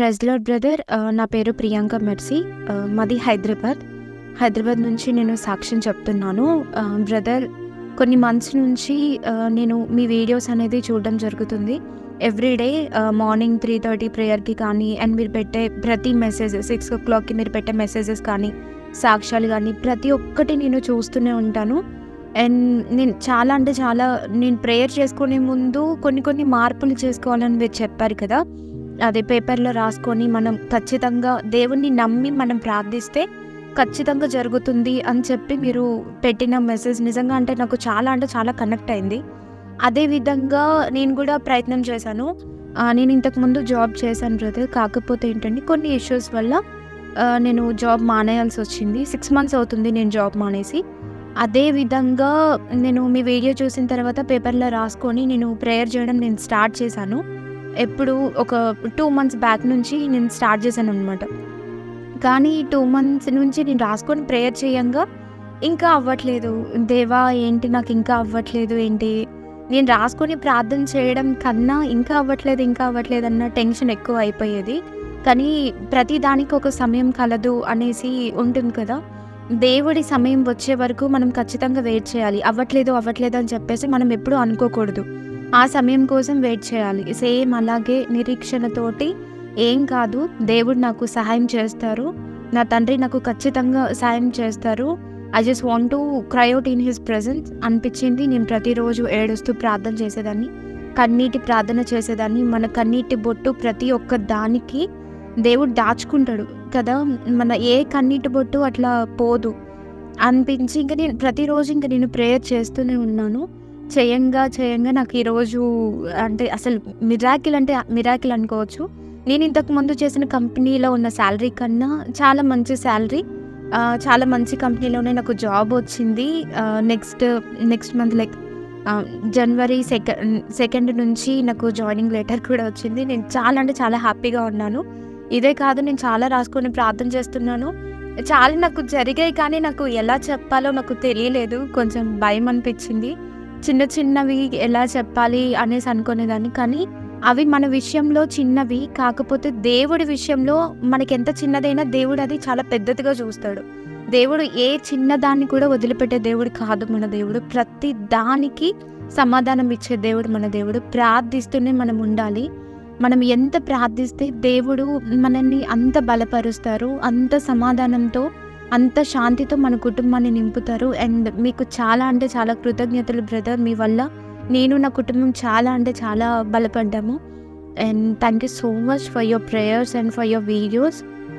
Praise lord brother. నా పేరు Priyanka mercy. మాది హైదరాబాద్ నుంచి నేను సాక్ష్యం చెప్తున్నాను. బ్రదర్, కొన్ని మంత్స్ నుంచి నేను మీ వీడియోస్ అనేది చూడడం జరుగుతుంది. ఎవ్రీడే మార్నింగ్ 3:30 ప్రేయర్కి కానీ, అండ్ మీరు పెట్టే ప్రతి మెసేజెస్ 6 o'clockకి మీరు పెట్టే మెసేజెస్ కానీ, సాక్ష్యాలు కానీ ప్రతి ఒక్కటి నేను చూస్తూనే ఉంటాను. అండ్ నేను చాలా నేను ప్రేయర్ చేసుకునే ముందు కొన్ని మార్పులు చేసుకోవాలని మీరు చెప్పారు కదా. అదే పేపర్లో రాసుకొని మనం ఖచ్చితంగా దేవుణ్ణి నమ్మి మనం ప్రార్థిస్తే ఖచ్చితంగా జరుగుతుంది అని చెప్పి మీరు పెట్టిన మెసేజ్ నిజంగా అంటే నాకు చాలా కనెక్ట్ అయింది. అదేవిధంగా నేను కూడా ప్రయత్నం చేశాను. నేను ఇంతకుముందు జాబ్ చేశాను బ్రదర్. కాకపోతే ఏంటంటే కొన్ని ఇష్యూస్ వల్ల నేను జాబ్ మానేయాల్సి వచ్చింది. 6 months అవుతుంది నేను జాబ్ మానేసి. అదేవిధంగా నేను మీ వీడియో చూసిన తర్వాత పేపర్లో రాసుకొని నేను ప్రేయర్ చేయడం నేను స్టార్ట్ చేశాను. ఎప్పుడు ఒక 2 months బ్యాక్ నుంచి నేను స్టార్ట్ చేశాను అనమాట. కానీ 2 months నుంచి నేను రాసుకొని ప్రేయర్ చేయంగా ఇంకా అవ్వట్లేదు. దేవా ఏంటి నాకు ఇంకా అవ్వట్లేదు ఏంటి, నేను రాసుకొని ప్రార్థన చేయడం కన్నా ఇంకా అవ్వట్లేదు అన్న టెన్షన్ ఎక్కువ అయిపోయేది. కానీ ప్రతి దానికి ఒక సమయం కలదు అనేసి ఉంటుంది కదా. దేవుడి సమయం వచ్చే వరకు మనం ఖచ్చితంగా వెయిట్ చేయాలి. అవ్వట్లేదు అని చెప్పేసి మనం ఎప్పుడూ అనుకోకూడదు. ఆ సమయం కోసం వెయిట్ చేయాలి. సేమ్ అలాగే నిరీక్షణతోటి ఏం కాదు, దేవుడు నాకు సహాయం చేస్తారు, నా తండ్రి నాకు ఖచ్చితంగా సహాయం చేస్తారు, I just want to cry out in his presence అనిపించింది. నేను ప్రతిరోజు ఏడుస్తూ ప్రార్థన చేసేదాన్ని, కన్నీటి ప్రార్థన చేసేదాన్ని. మన కన్నీటి బొట్టు ప్రతి ఒక్క దానికి దేవుడు దాచుకుంటాడు కదా. మన ఏ కన్నీటి బొట్టు అట్లా పోదు అనిపించి ఇంకా నేను ప్రతిరోజు నేను ప్రేయర్ చేస్తూనే ఉన్నాను. చేయంగా నాకు ఈరోజు అంటే అసలు మిరాకిల్ అనుకోవచ్చు. నేను ఇంతకుముందు చేసిన కంపెనీలో ఉన్న శాలరీ కన్నా చాలా మంచి శాలరీ, చాలా మంచి కంపెనీలోనే నాకు జాబ్ వచ్చింది. Next month like January 2nd నుంచి నాకు జాయినింగ్ లెటర్ కూడా వచ్చింది. నేను చాలా హ్యాపీగా ఉన్నాను. ఇదే కాదు, నేను చాలా రాసుకొని ప్రార్థన చేస్తున్నాను. చాలా నాకు జరిగాయి కానీ నాకు ఎలా చెప్పాలో నాకు తెలియలేదు. కొంచెం భయం అనిపించింది. చిన్నవి ఎలా చెప్పాలి అనేసి అనుకునేదాన్ని. కానీ అవి మన విషయంలో చిన్నవి, కాకపోతే దేవుడి విషయంలో మనకి ఎంత చిన్నదైనా దేవుడు అది చాలా పెద్దదిగా చూస్తాడు. దేవుడు ఏ చిన్నదాన్ని కూడా వదిలిపెట్టే దేవుడు కాదు మన దేవుడు. ప్రతి దానికి సమాధానం ఇచ్చే దేవుడు మన దేవుడు. ప్రార్థిస్తూనే మనం ఉండాలి. మనం ఎంత ప్రార్థిస్తే దేవుడు మనల్ని అంత బలపరుస్తారు, అంత సమాధానంతో, అంత శాంతితో మన కుటుంబాన్ని నింపుతారు. అండ్ మీకు చాలా కృతజ్ఞతలు బ్రదర్. మీ వల్ల నేను నా కుటుంబం చాలా బలపడ్డాము. And thank you so much for your prayers and for your videos.